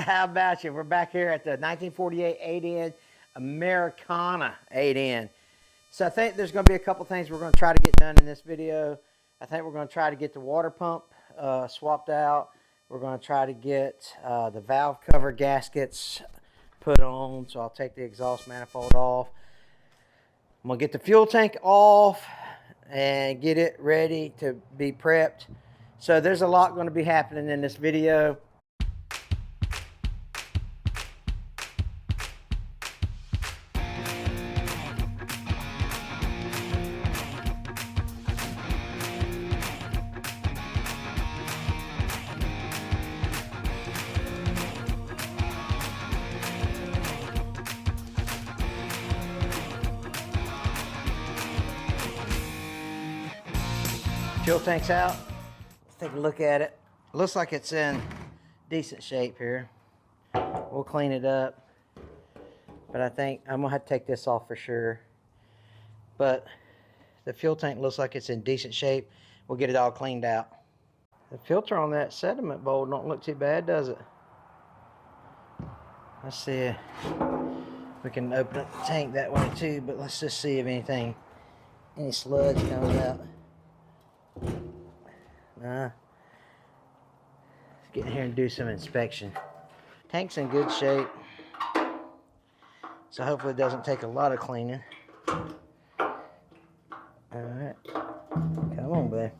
How about you? We're back here at the 1948 8N Americana 8N. So I think there's going to be a couple things we're going to try to get done in this video. I think we're going to try to get the water pump swapped out. We're going to try to get the valve cover gaskets put on. So I'll take the exhaust manifold off. I'm going to get the fuel tank off and get it ready to be prepped. So there's a lot going to be happening in this video. Fuel tank's out. Let's take a look at it. Looks like it's in decent shape here. We'll clean it up. But I think I'm gonna have to take this off for sure. But the fuel tank looks like it's in decent shape. We'll get it all cleaned out. The filter on that sediment bowl don't look too bad, does it? Let's see. We can open up the tank that way too, but let's just see if any sludge comes out. Let's get in here and do some inspection. Tank's in good shape, so hopefully it doesn't take a lot of cleaning. Alright, come on, babe.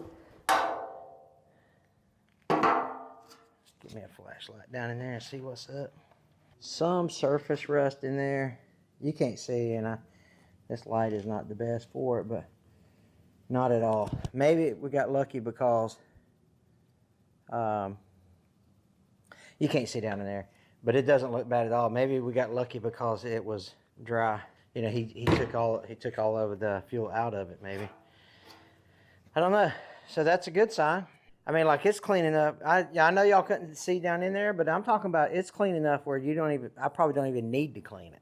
Give me a flashlight down in there and see what's up. Some surface rust in there. You can't see, and this light is not the best for it, but not at all. Maybe we got lucky because you can't see down in there, but it doesn't look bad at all. Maybe we got lucky because it was dry. You know, he took all of the fuel out of it. Maybe, I don't know. So that's a good sign. I mean, like, it's clean enough. I know y'all couldn't see down in there, but I'm talking about it's clean enough where I probably don't even need to clean it.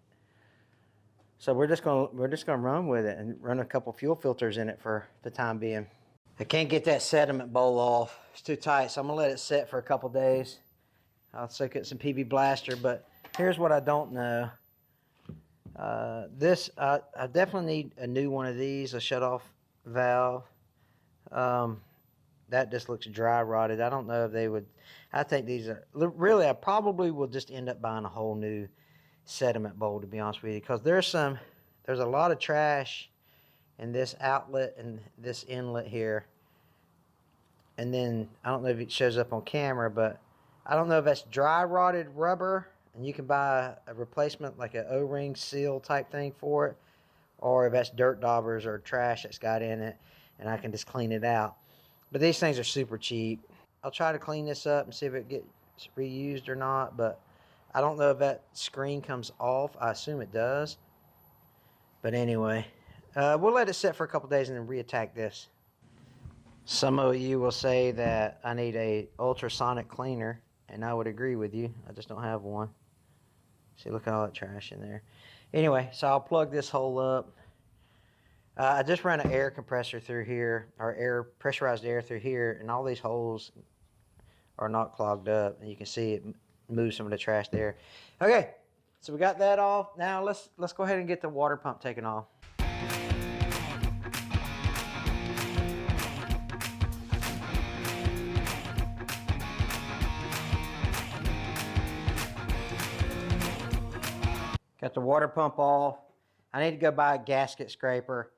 So we're just gonna run with it and run a couple fuel filters in it for the time being. I can't get that sediment bowl off. It's too tight, so I'm gonna let it set for a couple days. I'll soak it in some PB Blaster, but here's what I don't know. I definitely need a new one of these, a shutoff valve. That just looks dry rotted. I don't know if they would. I think these are really. I probably will just end up buying a whole new sediment bowl, to be honest with you, because there's a lot of trash in this outlet and this inlet here. And then I don't know if it shows up on camera, but I don't know if that's dry rotted rubber and you can buy a replacement, like an O-ring seal type thing for it, or if that's dirt daubers or trash that's got in it and I can just clean it out. But these things are super cheap. I'll try to clean this up and see if it gets reused or not, but I don't know if that screen comes off. I assume it does. But anyway, we'll let it set for a couple days and then reattack this. Some of you will say that I need a ultrasonic cleaner, and I would agree with you. I just don't have one. See, look at all that trash in there. Anyway, so I'll plug this hole up. I just ran an air compressor through here, or pressurized air through here, and all these holes are not clogged up, and you can see it move some of the trash there. Okay, so we got that off. Now let's go ahead and get the water pump taken off. Got the water pump off. I need to go buy a gasket scraper.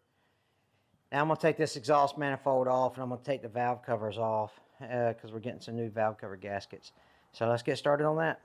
Now I'm going to take this exhaust manifold off, and I'm going to take the valve covers off because we're getting some new valve cover gaskets. So let's get started on that.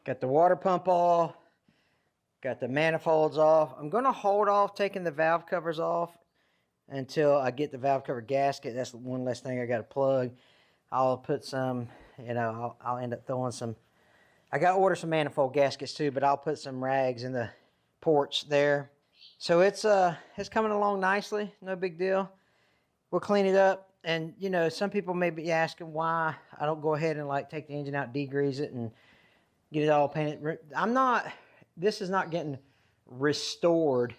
Got the water pump off, got the manifolds off. I'm going to hold off taking the valve covers off until I get the valve cover gasket. That's one less thing I got to plug. I'll put some you know, I'll end up throwing some. I got to order some manifold gaskets too, but I'll put some rags in the porch there. So it's coming along nicely. No big deal. We'll clean it up. And, you know, some people may be asking why I don't go ahead and like take the engine out, degrease it, and get it all painted. This is not getting restored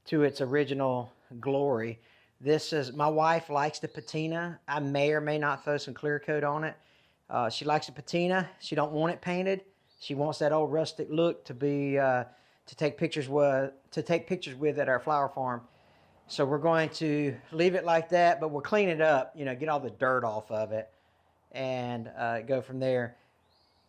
to its original glory. This is, my wife likes the patina. I may or may not throw some clear coat on it. She likes the patina. She don't want it painted. She wants that old rustic look to be, to take pictures with at our flower farm. So we're going to leave it like that, but we'll clean it up, you know, get all the dirt off of it and go from there.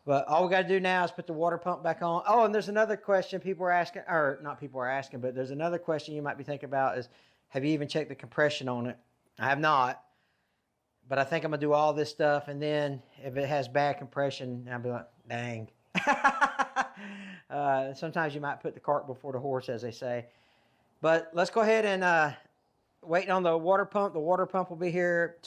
But all we got to do now is put the water pump back on. Oh, and there's another question people are asking, or not people are asking, but there's another question you might be thinking about is, have you even checked the compression on it? I have not, but I think I'm going to do all this stuff, and then if it has bad compression, I'll be like, dang. Sometimes you might put the cart before the horse, as they say. But let's go ahead and wait on the water pump. The water pump will be here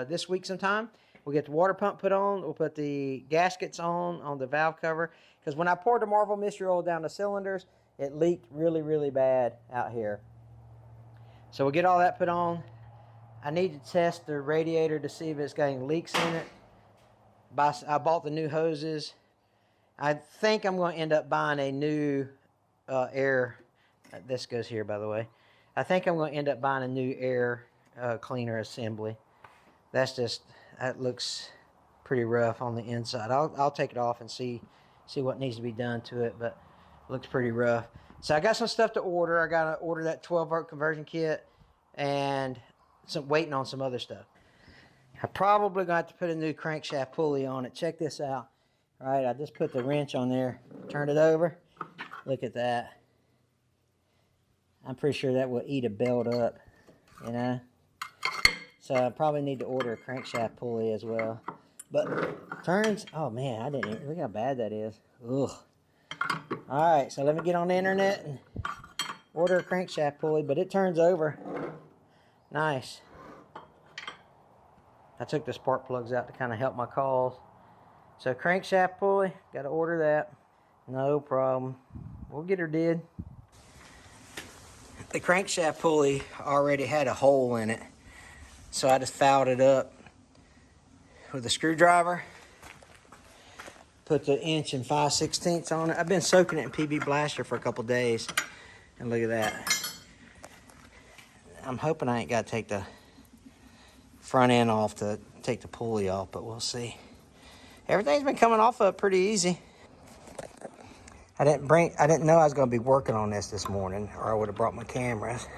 this week sometime. We'll get the water pump put on. We'll put the gaskets on the valve cover. Because when I poured the Marvel Mystery Oil down the cylinders, it leaked really, really bad out here. So we'll get all that put on. I need to test the radiator to see if it's got any leaks in it. I bought the new hoses. I think I'm going to end up buying a new air. This goes here, by the way. I think I'm going to end up buying a new air cleaner assembly. That looks pretty rough on the inside. I'll take it off and see what needs to be done to it, but it looks pretty rough. So I got some stuff to order. I got to order that 12-volt conversion kit and waiting on some other stuff. I probably got to put a new crankshaft pulley on it. Check this out. All right, I just put the wrench on there. Turn it over. Look at that. I'm pretty sure that will eat a belt up, you know. So I probably need to order a crankshaft pulley as well. But turns, oh man, I didn't even, look how bad that is. Ugh. All right, so let me get on the internet and order a crankshaft pulley, but it turns over. Nice. I took the spark plugs out to kind of help my cause. So crankshaft pulley, got to order that. No problem. We'll get her did. The crankshaft pulley already had a hole in it, so I just fouled it up with a screwdriver. Put the 1 5/16" on it. I've been soaking it in PB Blaster for a couple days, and look at that. I'm hoping I ain't got to take the front end off to take the pulley off, but we'll see. Everything's been coming off of pretty easy. I didn't know I was going to be working on this morning, or I would have brought my cameras.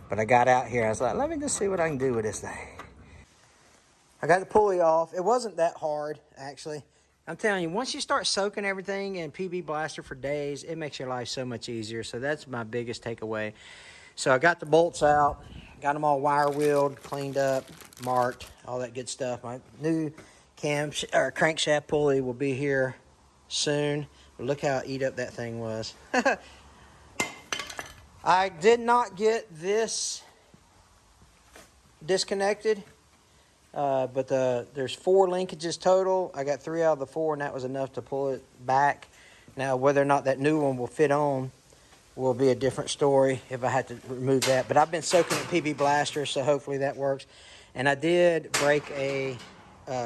But I got out here, I was like, let me just see what I can do with this thing. I got the pulley off. It wasn't that hard, actually. I'm telling you, once you start soaking everything in PB Blaster for days, it makes your life so much easier. So that's my biggest takeaway. So I got the bolts out, got them all wire wheeled, cleaned up, marked, all that good stuff. My new crankshaft pulley will be here soon. But look how eat up that thing was. I did not get this disconnected, but there's 4 linkages total. I got 3 out of the 4, and that was enough to pull it back. Now, whether or not that new one will fit on will be a different story if I had to remove that. But I've been soaking in PB Blaster, so hopefully that works. And I did break a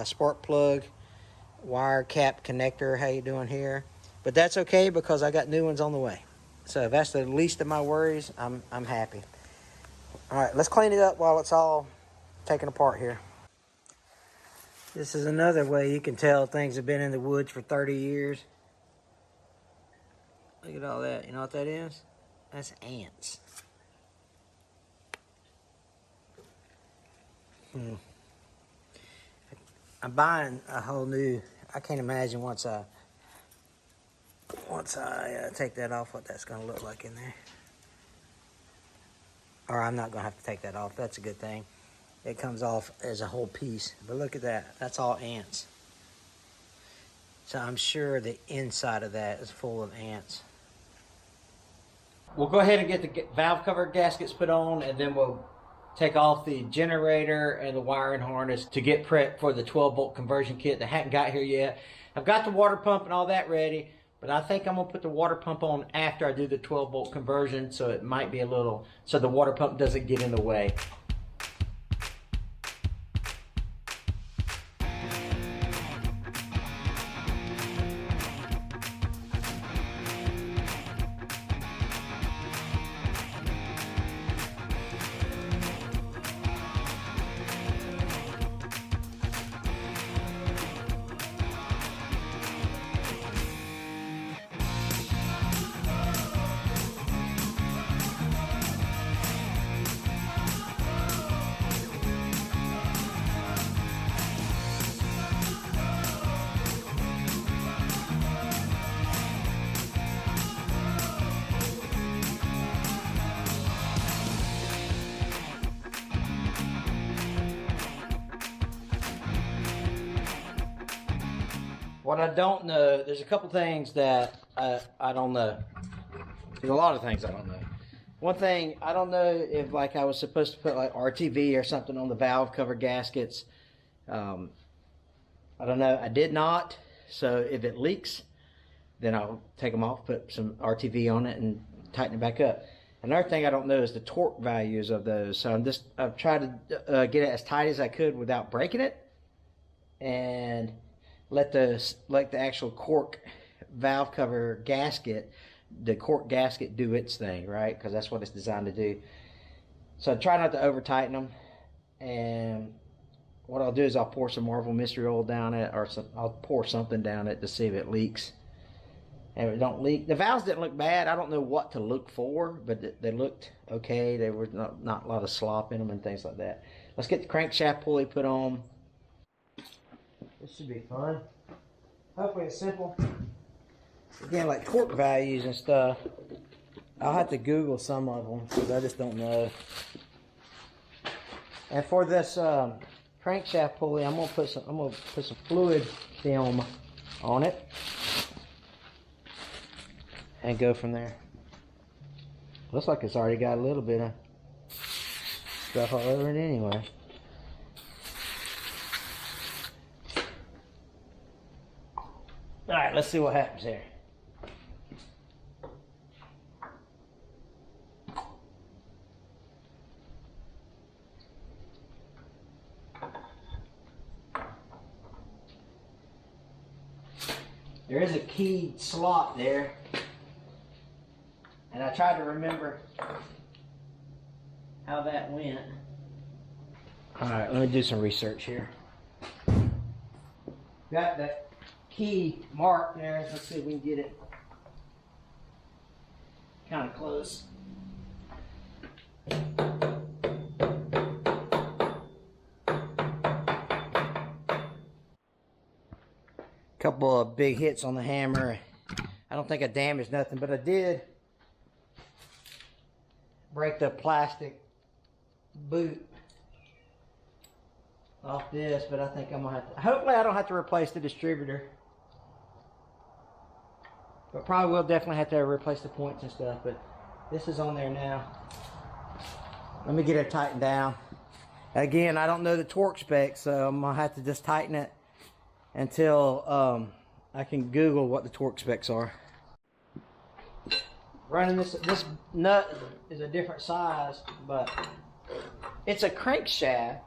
spark plug wire cap connector. How you doing here? But that's okay because I got new ones on the way. So if that's the least of my worries, I'm happy. All right, let's clean it up while it's all taken apart here. This is another way you can tell things have been in the woods for 30 years. Look at all that. You know what that is? That's ants. I'm buying a whole new, I can't imagine once I take that off what that's going to look like in there. Or I'm not going to have to take that off. That's a good thing. It comes off as a whole piece. But look at that. That's all ants. So I'm sure the inside of that is full of ants. We'll go ahead and get the valve cover gaskets put on, and then we'll take off the generator and the wiring harness to get prepped for the 12-volt conversion kit that hadn't got here yet. I've got the water pump and all that ready, but I think I'm gonna put the water pump on after I do the 12-volt conversion, so it might be a little, so the water pump doesn't get in the way. What I don't know, there's a couple things that I don't know. There's a lot of things I don't know. One thing, I don't know if like I was supposed to put like RTV or something on the valve cover gaskets. I don't know, I did not. So if it leaks, then I'll take them off, put some RTV on it and tighten it back up. Another thing I don't know is the torque values of those. So I've tried to get it as tight as I could without breaking it. And let the actual cork valve cover gasket, the cork gasket, do its thing, right? Because that's what it's designed to do. So I try not to over tighten them. And what I'll do is I'll pour some Marvel Mystery Oil down it, or I'll pour something down it to see if it leaks. And if it don't leak, the valves didn't look bad. I don't know what to look for, but they looked okay. There was not a lot of slop in them and things like that. Let's get the crankshaft pulley put on. This should be fun. Hopefully it's simple. Again, like torque values and stuff, I'll have to Google some of them because I just don't know. And for this crankshaft pulley, I'm gonna put some fluid film on it and go from there. Looks like it's already got a little bit of stuff all over it anyway. All right, let's see what happens here. There is a keyed slot there, and I tried to remember how that went. All right, let me do some research here. Got that key mark there. Let's see if we can get it kind of close. Couple of big hits on the hammer. I don't think I damaged nothing, but I did break the plastic boot off this, but I think I'm gonna have to, hopefully I don't have to replace the distributor. But probably will definitely have to replace the points and stuff, but this is on there now. Let me get it tightened down. Again, I don't know the torque specs, so I'm gonna have to just tighten it until I can Google what the torque specs are. Running this nut is a different size, but it's a crankshaft.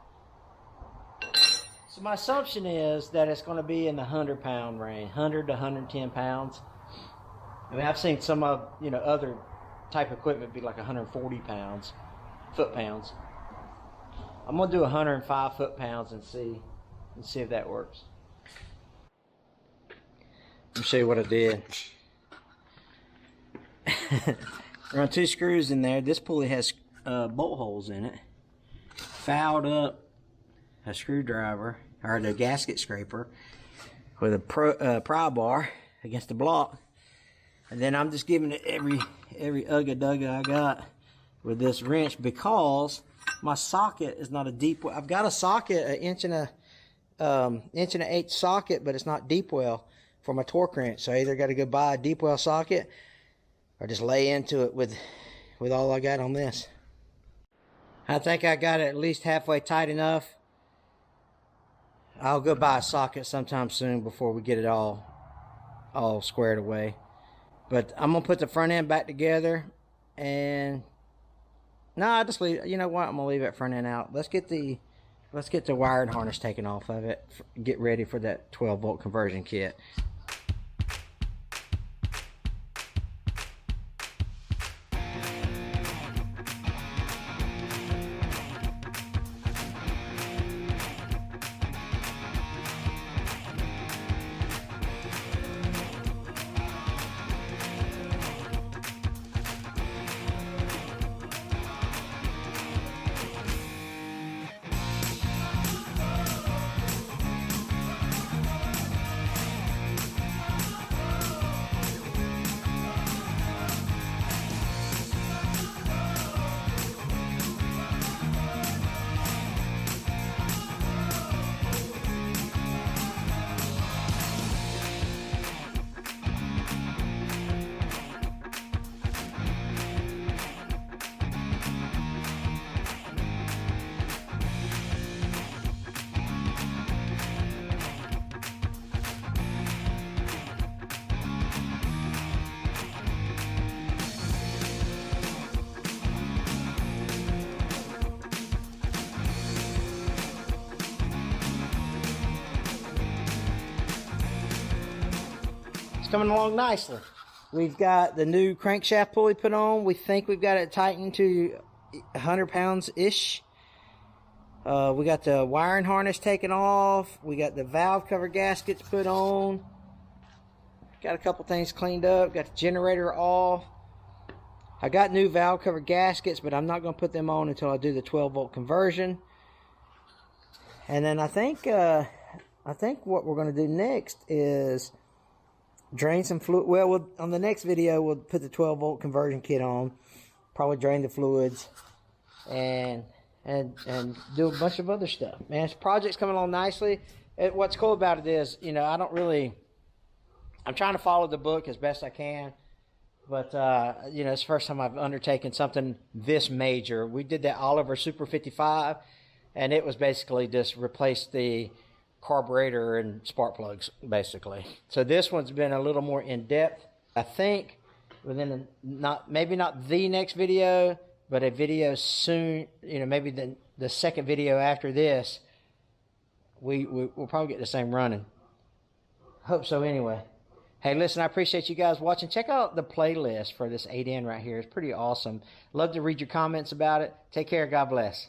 So my assumption is that it's going to be in the 100-pound range, 100 to 110 pounds. I mean, I've seen some of, other type equipment be like 140 pounds, foot-pounds. I'm going to do 105 foot-pounds and see if that works. Let me show you what I did. Run 2 screws in there. This pulley has bolt holes in it. Fouled up a screwdriver, or the gasket scraper, with a pry bar against the block. And then I'm just giving it every ugga-dugga I got with this wrench, because my socket is not a deep well. I've got a socket, an inch and an eighth socket, but it's not deep well for my torque wrench. So I either got to go buy a deep well socket or just lay into it with all I got on this. I think I got it at least halfway tight enough. I'll go buy a socket sometime soon before we get it all squared away. But I'm gonna put the front end back together, and no, I just leave. You know what? I'm gonna leave that front end out. Let's get the wiring harness taken off of it. Get ready for that 12-volt conversion kit. It's coming along nicely. We've got the new crankshaft pulley put on. We think we've got it tightened to 100 pounds-ish. We got the wiring harness taken off. We got the valve cover gaskets put on. Got a couple things cleaned up. Got the generator off. I got new valve cover gaskets, but I'm not going to put them on until I do the 12-volt conversion. And then I think what we're going to do next is drain some fluid. Well, on the next video, we'll put the 12-volt conversion kit on. Probably drain the fluids and do a bunch of other stuff. Man, this project's coming along nicely. What's cool about it is, you know, I'm trying to follow the book as best I can. But, you know, it's the first time I've undertaken something this major. We did that Oliver Super 55, and it was basically just replace the carburetor and spark plugs, basically. So this one's been a little more in-depth. I think within maybe not the next video, but a video soon, you know, maybe the second video after this, we'll probably get the same running. Hope so anyway. Hey, listen, I appreciate you guys watching. Check out the playlist for this 8N right here. It's pretty awesome. Love to read your comments about it. Take care. God bless.